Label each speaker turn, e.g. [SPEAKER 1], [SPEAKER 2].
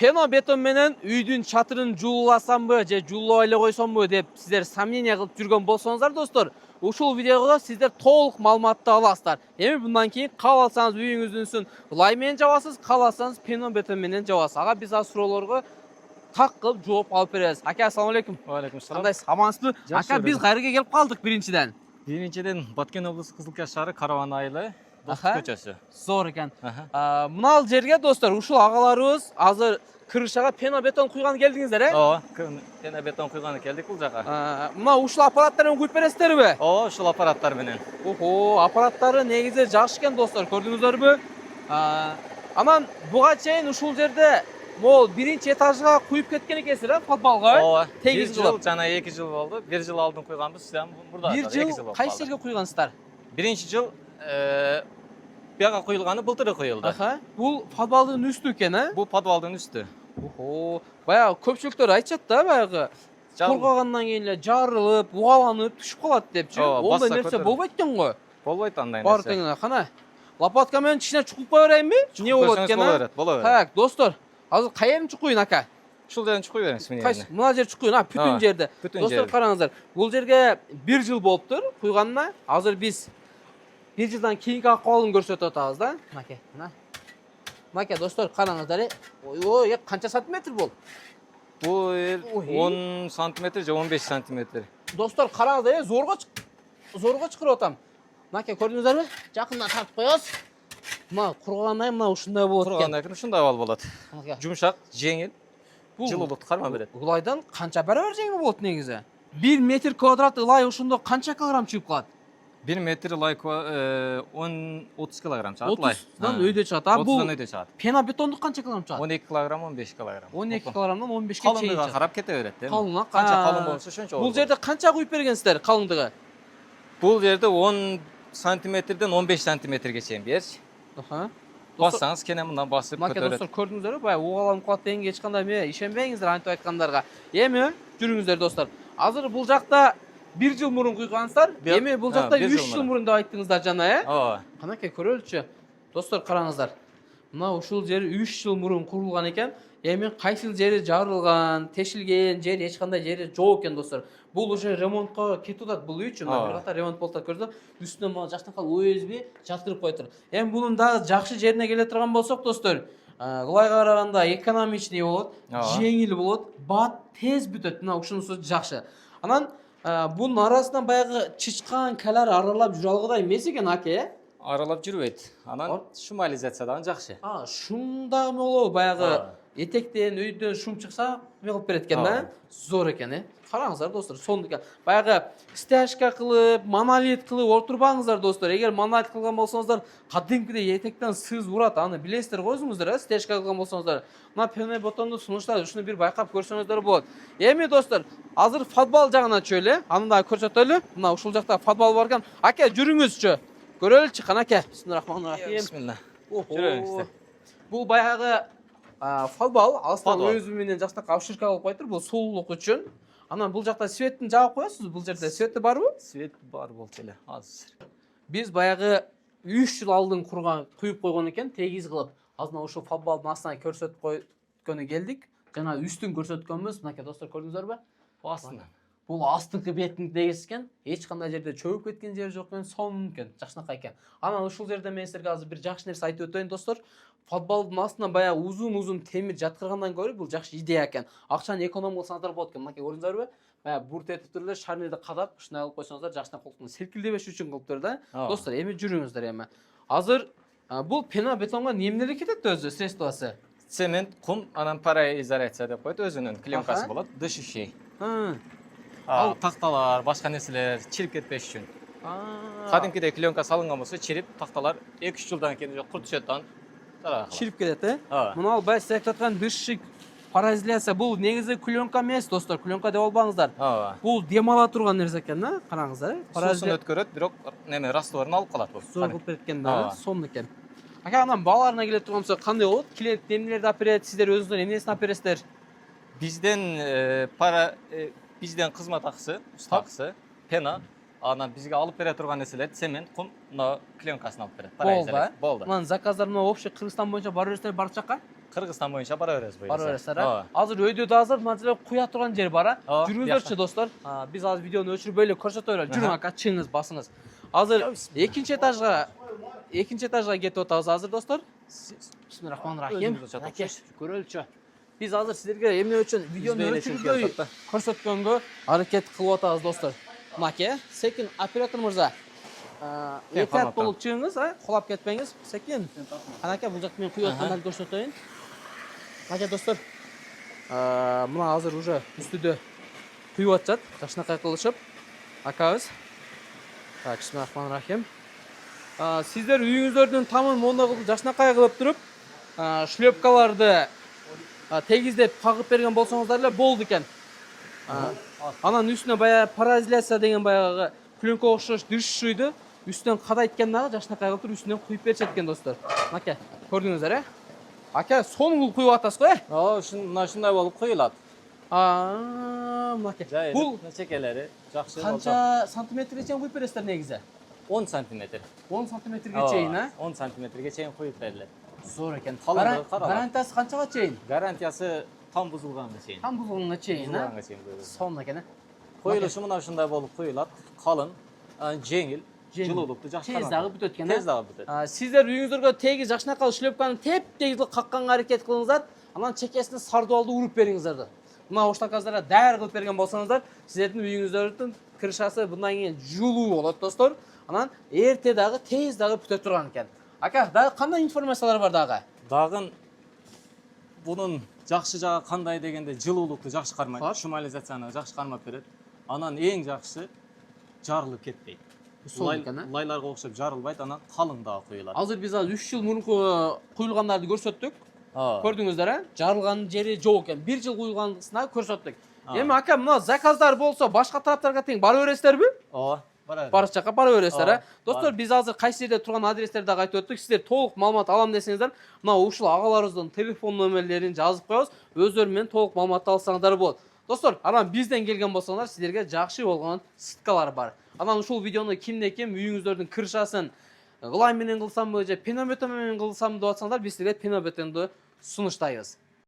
[SPEAKER 1] Peno beton менен үйдүн чатырын жууласамбы же жуулап эле койсомбу деп сиздер сомнение кылып жүргөн болсоңуздар достор, ушул видеого сиздер толук маалыматты аласыздар. Эми мындан кийин кааласаңыз үйүңүздүн үстүн лай менен жабасыз, кааласаңыз пено бетон менен жабасыз. Ага биз суроолорго так кылып жооп алып беребиз. Ака, ассаламу алейкум.
[SPEAKER 2] Алейкум салам.
[SPEAKER 1] Кандайсыз? Амансызбы? Ака, биз кайерге келип калдык биринчиден?
[SPEAKER 2] Биринчиден Баткен облусу Кызылкаш шаары Караван айылы Достук көчөсү.
[SPEAKER 1] Зор экен. Мына жерге достор, ушул агаларыбыз азыр крышага пено бетон куйган келдиңиздер,
[SPEAKER 2] Ооба, пено бетон куйганы келдик бул жака.
[SPEAKER 1] Мына ушул аппараттар менен куюп бересиздерби?
[SPEAKER 2] Ооба, ушул аппараттар менен.
[SPEAKER 1] Охо, аппараттары негизи жакшы экен достор, көрдүңүздөрбү? Анан буга чейин ушул жерде могул биринчи этажга куюп кеткен экенсиз, футболго?
[SPEAKER 2] Ооба,
[SPEAKER 1] тегиз
[SPEAKER 2] 1 жыл жана 2 жыл болду. 1 жыл алдын куйганбыз, мурда
[SPEAKER 1] 2 жыл болду. Кайсы жерге куйгансыздар?
[SPEAKER 2] Биринчи жыл бияга куюлганы былтыр куюлду.
[SPEAKER 1] Бул подвалдын үстү экен,
[SPEAKER 2] Бул подвалдын үстү.
[SPEAKER 1] Охо, баягы көпчүлүктөр айтышат да, баягы коргогандан кийин эле жарылып, угаланып түшүп калат депчи. Ондай нерсе болбойт экен го.
[SPEAKER 2] Болбойт андай
[SPEAKER 1] Бар
[SPEAKER 2] нерсе.
[SPEAKER 1] тегине, кана. Лопатка менен кичине чукуп кое берейинби? Не болот экен?
[SPEAKER 2] Боло берет.
[SPEAKER 1] Так, достор, азыр каерин чукуйын, ака?
[SPEAKER 2] Ушул жерден чукуй бериңиз мени.
[SPEAKER 1] Кайсы? Мына жер чукуйын, бүтүн жерде. Достор, караңыздар. Бул жерге 1 жыл болуптур куйганына. Азыр биз 1 жылдан кийинки акыбалын көрсөтүп атабыз да. Мынакей, мына. Мынакей, достор, караңыздар. Ой, канча сантиметр бул?
[SPEAKER 2] Бул 10 сантиметр же 15 сантиметр.
[SPEAKER 1] Достор, караңыздар, зорго чакырып атам. Мынакей, көрдүңүздөрбү? Жакындан тартып коебуз. Мына кургандан мына ушундай болот экен.
[SPEAKER 2] Кургандан кийин ушундай болот. Жумшак, жеңил, жылуулукту карма берет.
[SPEAKER 1] Ылайдан канча барабар жеңил болот негизи? 1 метр квадрат ылай ошондо канча килограмм чыгып калат?
[SPEAKER 2] 1 метр ылай 30 килограмм чыгат ылай.
[SPEAKER 1] 30дан өйдө чыгат. Бул
[SPEAKER 2] 30дан өйдө чыгат.
[SPEAKER 1] Пена бетондук канча килограмм чыгат?
[SPEAKER 2] 12 килограмм, 15 килограмм.
[SPEAKER 1] 12 килограммдан 15ге чейин
[SPEAKER 2] Калыңдыгына
[SPEAKER 1] чыгат.
[SPEAKER 2] карап кете берет.
[SPEAKER 1] Калыңа
[SPEAKER 2] Канча калың болсо ошончо.
[SPEAKER 1] Бул жерде канча куюп бергенсиздер калыңдыгы?
[SPEAKER 2] Бул жерде 10 сантиметрден 15 сантиметрге чейин берч. Бассаңыз кене мындан басып көтөрөт.
[SPEAKER 1] Достор, көрдүңүздөрбү? Баягы угаланып калат дегенге эч кандай ишенбеңиздер антип айткандарга. Эми жүрүңүздөр достор. Азыр бул жакта 1 жыл мурун куйгансыздар. Эми бул жакта 3 жыл мурун деп айттыңыздар жана,
[SPEAKER 2] Ооба.
[SPEAKER 1] Канакей, көрөлүчү. Достор, караңыздар. Мына ушул жер 3 жыл мурун курулган экен. Эми кайсыл жери жарылган, тешилген жери эч кандай жери жок экен достор. Бул уже ремонтко кетип атат, бул үй үчүн. Бир ката ремонт болуп атат, көрдүңүзбү? Үстүнөн мына жактан калып USB жаткырып коюптур. Эми бунун дагы жакшы жерине келе турган болсок, достор, ылай караганда экономичный болот, жеңил болот, бат тез бүтөт. Мына ушунусу жакшы. Анан бунун арасынан баягы чычкан, калар аралап жүрө алгыдай эмес экен, аке.
[SPEAKER 2] Аралап жүрбөйт. Анан шумализация дагы жакшы.
[SPEAKER 1] Шум дагы болобу? Баягы этектен, үйдөн шум чыкса, эме кылып берет экен да? Зор экен, Караңыздар, достор, сонун экен. Баягы стяжка кылып, монолит кылып отурбаңыздар, достор. Эгер монолит кылган болсоңуздар, кадимкидей этектен сыз урат, аны билесиздер го өзүңүздөр, стяжка кылган болсоңуздар. Мына пено бетондун сунуштары, ушуну бир байкап көрсөңүздөр болот. Эми достор, азыр футбол жагына чөйлө, аны да көрсөтөлү. Мына ушул жакта футбол бар экен. Аке, жүрүңүзчү. Көрөлүчү, канаке. Бисмиллахиррахманиррахим.
[SPEAKER 2] Бисмилла. Жүрөңүздөр.
[SPEAKER 1] Бул баягы футбол, алыстан өзү менен жакшынакай обширка кылып коюптур. Бул сулуулук үчүн. Анан бул жакта светтин жагып коесуз, бул жерде светти барбы?
[SPEAKER 2] Свет бар болчу эле, азыр.
[SPEAKER 1] Биз баягы 3 жыл алдын куюп койгон экен, тегиз кылып. Азыр ошол футболдун астына көрсөтүп койгөнү келдик. Жана үстүн көрсөткөнбүз. Мынакей, достор, көрдүңүздөрбү?
[SPEAKER 2] Астына.
[SPEAKER 1] Бул астыңкы бетин тегиз экен. Эч кандай жерде чөгүп кеткен жери жок экен, сонун экен, жакшынакай экен. Анан ушул жерде мен силерге азыр бир жакшы нерсе айтып өтөйүн, достор. Футболдун астына баягы узун темир жаткыргандан көрө бул жакшы идея экен. Акчаны эконом кылсаңыздар болот экен. Мынакей, көрдүңүздөрбү? Баягы бурт этип туруп эле шарнирди кадап, ушундай кылып койсоңуздар, жакшынакай колтун селкилдебеш үчүн кылыптыр да. Достор, эми жүрүңүздөр эми. Азыр бул пено бетонго эмнелер кетет өзү средствосы?
[SPEAKER 2] Цемент, кум, анан пароизоляция деп коет, өзүнүн клеенкасы болот, дышущий. Ал такталар, башка нерселер чирип кетпеш үчүн. Кадимкидей клеенка салынган болсо, чирип такталар 2-3 жылдан кийин курт түшөт ан.
[SPEAKER 1] Чирип кетет, Мына ал баягы сиз айтып аткан дышущий пароизоляция, бул негизи клеенка эмес, достор, клеенка деп албаңыздар. Бул дем ала турган нерсе экен, караңыздар.
[SPEAKER 2] Суусын өткөрөт, бирок неме растворун алып калат бул.
[SPEAKER 1] Зор кылып берет экен да, сонун экен. Ака, анан балаларына келе турган болсок, кандай болот? Клиент эмнелерди алып берет, сиздер өзүңүздөр эмнесин алып бересиздер?
[SPEAKER 2] Бизден кызмат акысы, уста акысы, пена, анан бизге алып бере турган нерселер цемент, кум, мына клеенкасын алып берет.
[SPEAKER 1] Болду. Анан заказдар мына общий Кыргызстан боюнча барып бересиздер, бардык жакка?
[SPEAKER 2] Кыргызстан боюнча бара беребиз буюрса.
[SPEAKER 1] Бара бересиздер, а? Азыр өйдө азыр мына жерде куя турган жер бар, а? Жүрүңүзчү достор. Биз азыр видеону өчүрүп эле көрсөтө берели. Жүрүң ака, чыгыңыз, басыңыз. Азыр экинчи этажга кетип атабыз азыр достор. Бисмиллахманиррахим. Аке, көрөлүчү. Биз азыр силерге эмне үчүн видеону өчүрүп көрсөткөнгө аракет кылып атабыз достор. Маке, секин оператор мырза. Этап болуп чыгыңыз, кулап кетпеңиз. Секин. Анаке, бул жакты мен куюп атканды көрсөтөйүн. Аке достор, мына азыр уже үстүдө куюп атышат, жакшынакай кылышып. Акабыз. Так, бисмиллахманиррахим. Сиздер үйүңүздөрдүн тамын монда кылып жакшынакай кылып туруп, шлепкаларды тегиздеп кагып берген болсоңуздар эле болду экен. Анан үстүнө баягы пароизоляция деген баягы пленка окшош дышшуйду. Үстүнөн кадайткан дагы жакшынакай кылып туруп үстүнөн куюп беришет экен достор. Аке, көрдүңүздөр, Аке, сонун куюп атасыз го,
[SPEAKER 2] Мына ушундай болуп куюлат.
[SPEAKER 1] Мынаке.
[SPEAKER 2] Бул чекелери жакшы болсо.
[SPEAKER 1] Канча сантиметрге чейин куюп бересиздер негизи?
[SPEAKER 2] 10 сантиметр.
[SPEAKER 1] 10 сантиметрге чейин,
[SPEAKER 2] 10 сантиметрге чейин куюп берилет.
[SPEAKER 1] Зор экен.
[SPEAKER 2] Гарантиясы
[SPEAKER 1] канчага чейин?
[SPEAKER 2] Гарантиясы там бузулганга чейин.
[SPEAKER 1] Там бузулганга чейин, Сонун экен,
[SPEAKER 2] Коюлушу мына ушундай болуп куюлат. Калын, жеңил, жылуулукту жакшы
[SPEAKER 1] тез дагы бүтөт экен.
[SPEAKER 2] Тез дагы бүтөт.
[SPEAKER 1] Сиздер үйүңүздөргө тегиз жакшынакай шлепканы теп-тегиз какканга аракет кылыңыздар. Анан чекесине сардуалды уруп бериңиздер. Мына оштаказдарга даяр кылып берген болсоңуздар, сиздердин үйүңүздөрдүн крышасы мындан кийин жылуу болот достор. Анан эрте дагы тез дагы бүтө турган экен. Ака, дагы кандай информациялар бар дагы?
[SPEAKER 2] Дагы бунун жакшы жагы кандай дегенде жылуулукту жакшы кармайт, шумализацияны жакшы кармап берет. Анан эң жакшысы жарылып кетпейт. Лайларга окшоп жарылбайт, анан калың дагы куюлат.
[SPEAKER 1] Азыр биз 3 жыл мурунку куюлгандарды көрсөттүк. Көрдүңүздөр, жарылган жери жок экен. 1 жыл куюлгандысына көрсөттүк. Эми ака, мына заказдар болсо башка тараптарга тең бара бересиздерби? Барча жака бара бересиздер, Достор, биз азыр кайсы жерде турган адрестерди дагы айтып өттүк. Сиздер толук маалымат алам десеңиздер, мына ушул агаларыбыздын телефон номерлерин жазып коебуз. Өздөрү менен толук маалымат алсаңыздар болот. Достор, анан бизден келген болсоңуздар, сиздерге жакшы болгон скидкалар бар. Анан ушул видеону кимде-ким үйүңүздөрдүн крышасын глай менен кылсамбы же пенобетон менен кылсамбы деп атсаңыздар, биз силерге пенобетонду сунуштайбыз.